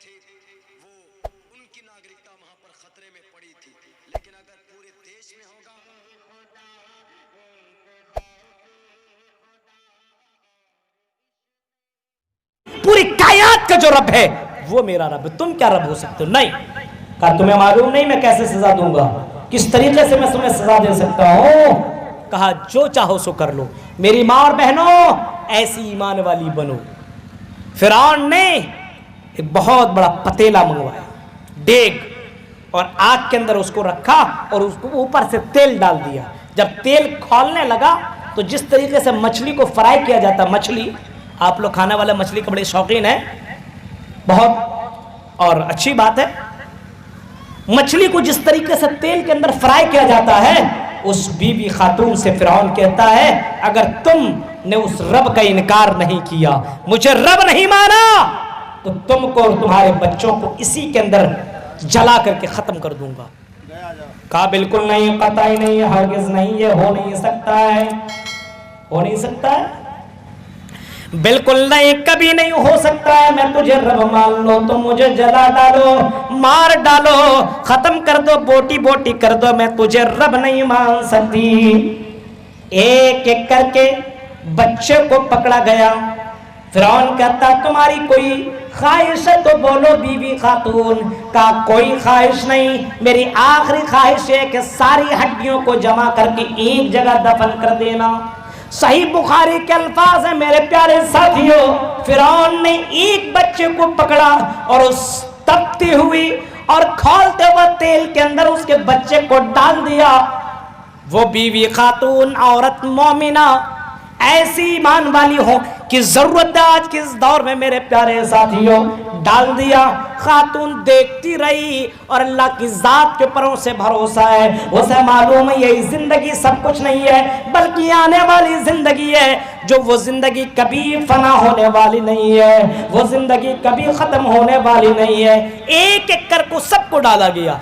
थे वो उनकी नागरिकता वहां पर खतरे में पड़ी थी, लेकिन अगर पूरे देश में होगा पूरी कायनात का जो रब है वो मेरा रब, तुम क्या रब हो सकते हो? नहीं। कहा तुम्हें मालूम नहीं मैं कैसे सजा दूंगा, किस तरीके से मैं तुम्हें सजा दे सकता हूं? कहा जो चाहो सो कर लो। मेरी मां और बहनों ऐसी ईमान वाली बनो। फिरौन ने एक बहुत बड़ा पतेला मंगवाया, डेग, और आग के अंदर उसको रखा और उसको ऊपर से तेल डाल दिया। जब तेल खौलने लगा तो जिस तरीके से मछली को फ्राई किया जाता, मछली, आप लोग खाने वाले मछली के बड़े शौकीन हैं, बहुत, और अच्छी बात है। मछली को जिस तरीके से तेल के अंदर फ्राई किया जाता है, उस बीवी खातून से फिरौन कहता है अगर तुमने उस रब का इनकार नहीं किया, मुझे रब नहीं माना, तो तुमको और तुम्हारे बच्चों को इसी के अंदर जला करके खत्म कर दूंगा। कहा बिल्कुल नहीं, पता ही नहीं, हरगिज़ नहीं, ये हो नहीं सकता है, हो नहीं सकता है, बिल्कुल नहीं, कभी नहीं हो सकता है। मैं तुझे रब मान लो तो मुझे जला डालो, मार डालो, खत्म कर दो, बोटी बोटी कर दो, मैं तुझे रब नहीं मान सकती। एक एक करके बच्चे को पकड़ा गया। फिरौन कहता तुम्हारी कोई ख्वाहिश है तो बोलो बीवी खातून। का कोई ख्वाहिश नहीं, मेरी आखिरी ख्वाहिश है कि सारी हड्डियों को जमा करके एक जगह दफन कर देना। सही बुखारी के अल्फाज है मेरे प्यारे साथियों। फिरौन ने एक बच्चे को पकड़ा और उस तपती हुई और खौलते हुए तेल के अंदर उसके बच्चे को डाल दिया। वो बीवी खातून, औरत मोमिना, ऐसी ईमान वाली हो कि जरूरत है आज के इस दौर में मेरे प्यारे साथियों, डाल दिया। खातून देखती रही और अल्लाह की जात के ऊपर उसे भरोसा है, उसे मालूम है यही जिंदगी सब कुछ नहीं है, बल्कि आने वाली जिंदगी है, जो वो जिंदगी कभी फना होने वाली नहीं है, वो जिंदगी कभी खत्म होने वाली नहीं है। एक एक कर को सबको डाला गया।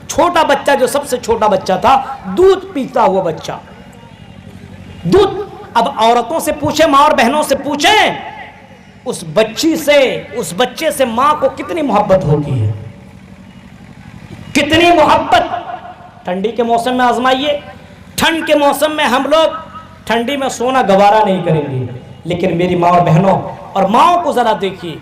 छोटा बच्चा, जो सबसे छोटा बच्चा था, दूध पीता हुआ बच्चा, दूध। अब औरतों से पूछे, माँ और बहनों से पूछे, उस बच्ची से, उस बच्चे से माँ को कितनी मोहब्बत होती है, कितनी मोहब्बत। ठंडी के मौसम में आजमाइए, ठंड के मौसम में हम लोग ठंडी में सोना गवारा नहीं करेंगे, लेकिन मेरी माँ और बहनों और माँओं को जरा देखिए,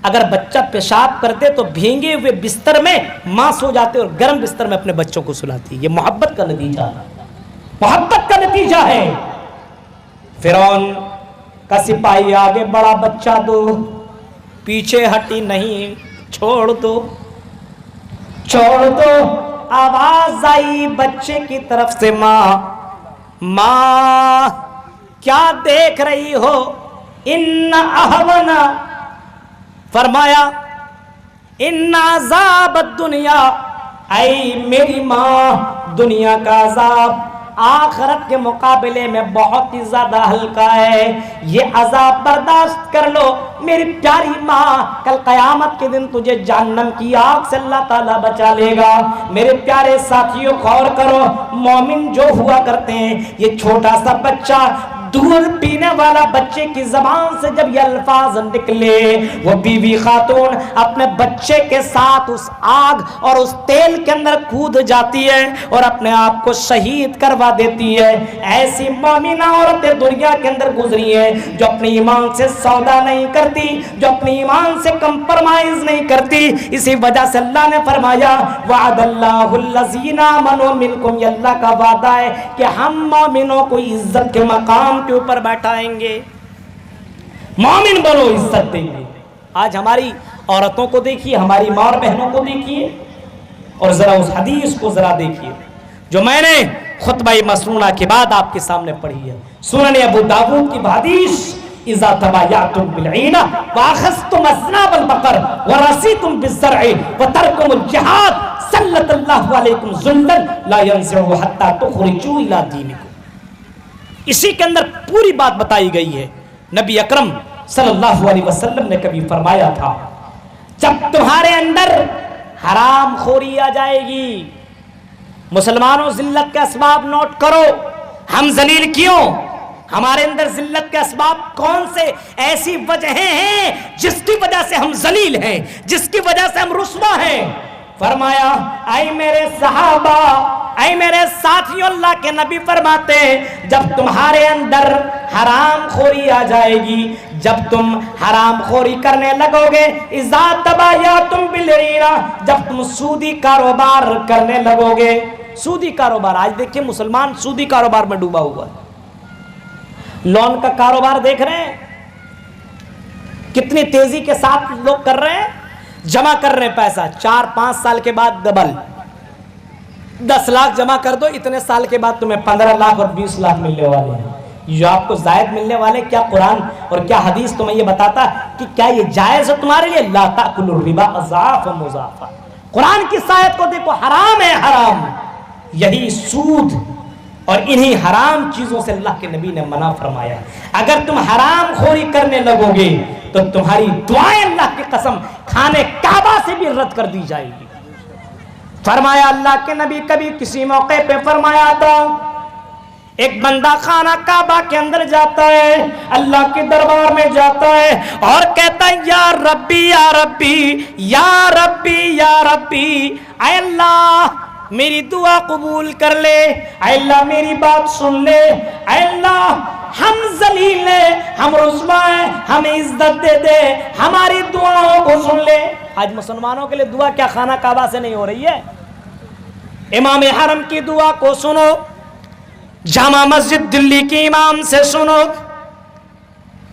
अगर बच्चा पेशाब कर दे तो भींगे हुए बिस्तर में माँ सो जाते और गर्म बिस्तर में अपने बच्चों को सुलाती। ये मोहब्बत का नतीजा, मोहब्बत का नतीजा है। फिरौन का सिपाही आगे बड़ा, बच्चा दो, पीछे हटी नहीं, छोड़ दो, छोड़ दो। आवाज आई बच्चे की तरफ से, माँ क्या देख रही हो? इन्ना अहवना, फरमाया इन्ना अज़ाब दुनिया, ऐ मेरी माँ, दुनिया का अजाब आखिरत के मुकाबले में बहुत ही ज्यादा हल्का है, ये अजाब बर्दाश्त कर लो मेरी प्यारी माँ, कल कयामत के दिन तुझे जहन्नम की आग से अल्लाह ताला बचा लेगा। मेरे प्यारे साथियों गौर करो, मोमिन जो हुआ करते हैं, ये छोटा सा बच्चा, दूध पीने वाला बच्चे की जबान से जब ये अल्फाज निकले, वो बीवी खातून अपने बच्चे के साथ उस आग और उस तेल के अंदर कूद जाती है और अपने आप को शहीद करवा देती है। ऐसी मोमिना औरतें दुनिया के अंदर गुजरी है, जो अपने ईमान से सौदा नहीं करती, जो अपने ईमान से कंप्रोमाइज नहीं करती। इसी वजह से अल्लाह ने फरमाया वअदल्लाहुल्लज़ीना आमनू मिनकुम, अल्लाह का वादा है कि हम मोमिनों को इज्जत के मकाम के ऊपर बैठाएंगे, मोमिन बनो, इज्जत देंगे। आज हमारी औरतों को देखिए, हमारी माँ और बहनों को देखिए, और जरा उस हदीस को जरा देखिए जो मैंने खुतबा मसनूना के बाद आपके सामने पढ़ी है। सुनन अबू दाऊद की हदीस, इज़ा तबायातुम बिलईना व अखज़तुम अस्नाबल बकर व रसीतुम बिज़्ज़रइ व तरकुमुल जिहाद सल्लल्लाहु अलैकुम ज़ुल्लन ला यंज़उ हत्ता तुखरिजू इला दीनिकुम। इसी के अंदर पूरी बात बताई गई है। नबी अकरम सल्लल्लाहु अलैहि वसल्लम ने कभी फरमाया था, जब तुम्हारे अंदर हराम खोरी आ जाएगी, मुसलमानों जिल्लत के असबाब नोट करो, हम जलील क्यों? हमारे अंदर जिल्लत के असबाब कौन से ऐसी वजहें हैं जिसकी वजह से हम जलील हैं, जिसकी वजह से हम रुस्वा हैं। फरमाया ऐ मेरे सहाबा, ऐ मेरे साथियों, अल्लाह के नबी फरमाते हैं जब तुम्हारे अंदर हराम खोरी आ जाएगी, जब तुम हराम खोरी करने लगोगे, इज़ा तबायअतुम बिल-रीना, जब तुम सूदी कारोबार करने लगोगे। सूदी कारोबार, आज देखिए मुसलमान सूदी कारोबार में डूबा हुआ है। लोन का कारोबार देख रहे हैं कितनी तेजी के साथ लोग कर रहे हैं, जमा कर रहे हैं पैसा, 4-5 साल के बाद डबल, 10 लाख जमा कर दो, इतने साल के बाद तुम्हें 15 लाख और 20 लाख मिलने वाले हैं। जो आपको जायद मिलने वाले, क्या कुरान और क्या हदीस तुम्हें ये बताता कि क्या ये जायज है तुम्हारे लिए? ला ताकुलुर रिबा अज़ाफ़ मुज़ाफ़ा। कुरान की आयत को देखो, हराम है हराम, यही सूद और इन्हीं हराम चीजों से अल्लाह के नबी ने मना फरमाया। अगर तुम हराम खोरी करने लगोगे तो तुम्हारी दुआएं अल्लाह की कसम खाने काबा से भी रद्द कर दी जाएगी। फरमाया अल्लाह के नबी, कभी किसी मौके पे फरमाया था एक बंदा खाना काबा के अंदर जाता है, अल्लाह के दरबार में जाता है और कहता है या रब्बी या रब्बी या रब्बी या रब्बी, ऐ अल्लाह मेरी दुआ कबूल कर ले, ऐ अल्लाह मेरी बात सुन ले, ऐ अल्लाह हम जलील हैं, हम रुस्वा हैं, हमें इज्जत दे दे, हमारी दुआओं को सुन ले। आज मुसलमानों के लिए दुआ क्या खाना काबा से नहीं हो रही है? इमाम हरम की दुआ को सुनो, जामा मस्जिद दिल्ली के इमाम से सुनो,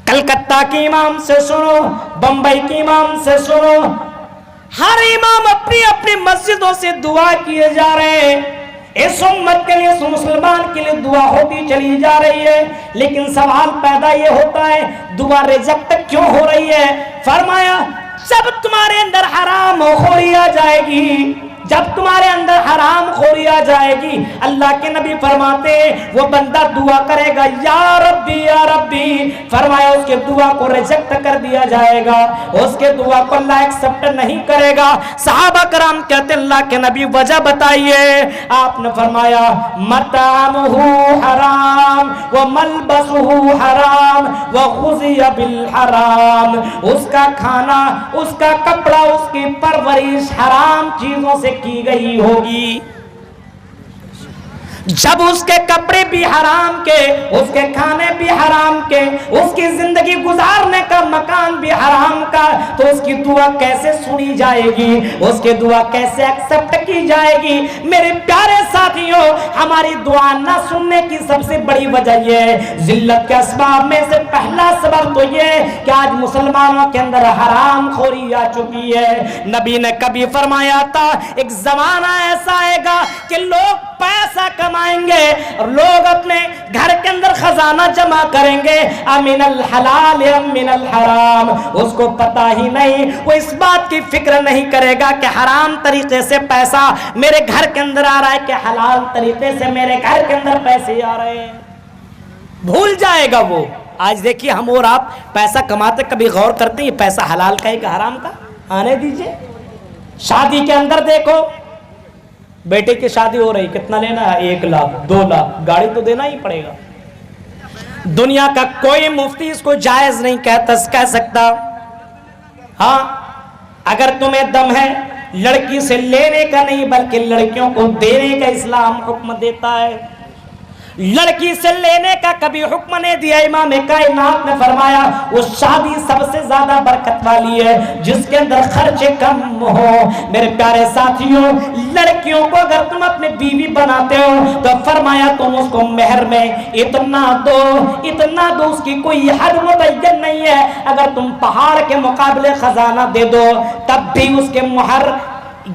कलकत्ता के इमाम से सुनो, बंबई के इमाम से सुनो, हर इमाम अपनी अपनी मस्जिदों से दुआ किए जा रहे हैं। इस उम्मत के लिए, इस मुसलमान के लिए दुआ होती चली जा रही है, लेकिन सवाल पैदा ये होता है दुआ रिजेक्ट क्यों हो रही है? फरमाया जब तुम्हारे अंदर हराम खोरी आ जाएगी, जब तुम्हारे अंदर हराम खोरी आ जाएगी, अल्लाह के नबी फरमाते वो बंदा दुआ करेगा या रब्बी या रब्बी, फरमाया उसके दुआ को रिजेक्ट कर दिया जाएगा, उसके दुआ को अल्लाह एक्सेप्ट नहीं करेगा। सहाबा कराम कहते अल्लाह के नबी वजह बताइए। आपने फरमाया मतामुहु हराम व मलबसुहु हराम व गुज़िया बिल हराम, उसका खाना, उसका कपड़ा, उसकी परवरिश हराम चीजों से की गई होगी। जब उसके कपड़े भी हराम के, उसके खाने भी हराम के, उसकी जिंदगी गुजारने का मकान भी हराम का, तो उसकी दुआ कैसे सुनी जाएगी, उसकी दुआ कैसे एक्सेप्ट की जाएगी? मेरे प्यारे साथियों, हमारी दुआ ना सुनने की सबसे बड़ी वजह यह है, जिल्लत के असबाब में से पहला सबब तो यह कि आज मुसलमानों के अंदर हराम खोरी आ चुकी है। नबी ने कभी फरमाया था एक जमाना ऐसा आएगा कि लोग पैसा कमाएंगे और लोग अपने घर के अंदर खजाना जमा करेंगे, अमिनल हलाल अमिनल हराम, उसको पता ही नहीं, वो इस बात की फिक्र नहीं करेगा कि हराम तरीके से पैसा मेरे घर के अंदर आ रहा है कि हलाल तरीके से मेरे घर के अंदर पैसे आ रहे हैं, भूल जाएगा वो। आज देखिए हम और आप पैसा कमाते कभी गौर करते हैं पैसा हलाल का है कि हराम का? आने दीजिए। शादी के अंदर देखो, बेटे की शादी हो रही, कितना लेना है? 1 लाख 2 लाख, गाड़ी तो देना ही पड़ेगा। दुनिया का कोई मुफ्ती इसको जायज नहीं कह सकता। हाँ, अगर तुम्हें दम है लड़की से लेने का नहीं बल्कि लड़कियों को देने का इस्लाम हुक्म देता है। लड़की से लेने का कभी हुक्म नहीं दिया। इमाम कायनात ने फरमाया वो शादी सबसे ज्यादा बरकत वाली है जिसके अंदर खर्चे कम हो। मेरे प्यारे साथियों, लड़कियों को अगर तुम अपने बीवी बनाते हो तो फरमाया तुम उसको मेहर में इतना दो, उसकी कोई हद मुतय्यन नहीं है। अगर तुम पहाड़ के मुकाबले खजाना दे दो तब भी उसके मुहर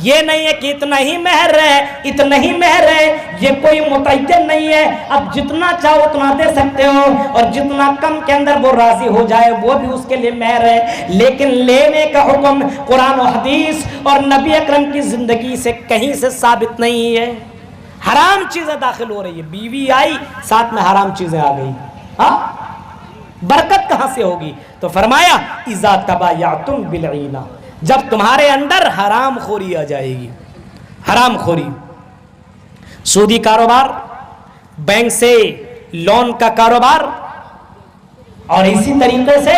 ये नहीं है कि इतना ही मेहर है, इतना ही मेहर है, ये कोई मुतय्यन नहीं है। अब जितना चाहो उतना दे सकते हो और जितना कम के अंदर वो राजी हो जाए वो भी उसके लिए मेहर है। लेकिन लेने का हुक्म कुरान और हदीस और नबी अकरम की जिंदगी से कहीं से साबित नहीं है। हराम चीजें दाखिल हो रही है, बीवी आई साथ में हराम चीजें आ गई, हाँ, बरकत कहां से होगी? तो फरमाया इज़ा तबायअतुम बिल-ईना, जब तुम्हारे अंदर हराम खोरी आ जाएगी। हराम खोरी, सूदी कारोबार, बैंक से लोन का कारोबार, और इसी तरीके से